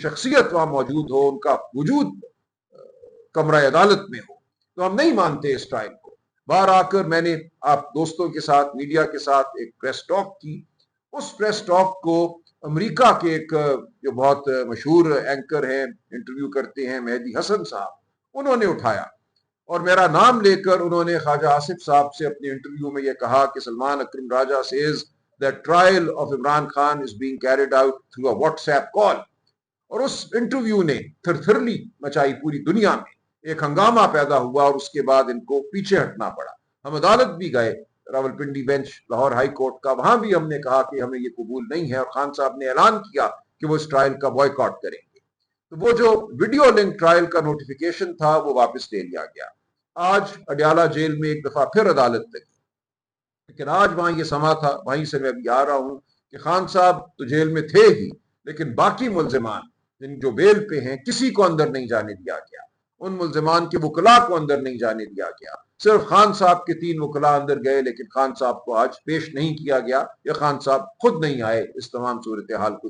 शख्सियत वहां मौजूद हो, उनका वजूद कमरा अदालत में हो, तो हम नहीं मानते इस ट्रायल को। बाहर आकर मैंने आप दोस्तों के साथ, मीडिया के साथ एक प्रेस टॉक की। उस प्रेस टॉक को अमेरिका के एक जो बहुत मशहूर एंकर हैं, इंटरव्यू करते हैं, मेहदी हसन साहब, उन्होंने उठाया और मेरा नाम लेकर उन्होंने ख्वाजा आसिफ साहब से अपने इंटरव्यू में यह कहा कि Salman Akram Raja says that trial of Imran Khan is being carried out through a WhatsApp call. और उस इंटरव्यू ने थरथरली मचाई पूरी दुनिया में, एक हंगामा पैदा हुआ और उसके बाद इनको पीछे हटना पड़ा। हम अदालत भी गए, Rawalpindi bench Lahore high court का, वहां भी हमने कहा कि हमें ये कबूल नहीं है, और खान साहब ने ऐलान किया कि वो इस ट्रायल का बॉयकॉट करेंगे। तो वो जो वीडियो लिंक ट्रायल का नोटिफिकेशन था वो वापस ले लिया गया। आज अडयाला जेल में एक दफा फिर अदालत लगी, लेकिन आज वहां ये समा था, वहीं से मैं अभी आ रहा हूं कि खान साहब तो जेल में थे ही, लेकिन बाकी मुल्जिमान जिन जो बेल पे हैं, किसी को अंदर नहीं जाने दिया गया। उन मुल्जिमान के वकला को अंदर नहीं जाने दिया गया। सिर्फ खान साहब के 3 वकला अंदर गए, लेकिन खान साहब को आज पेश नहीं किया गया, या खान साहब खुद नहीं आए इस तमाम सूरत हाल को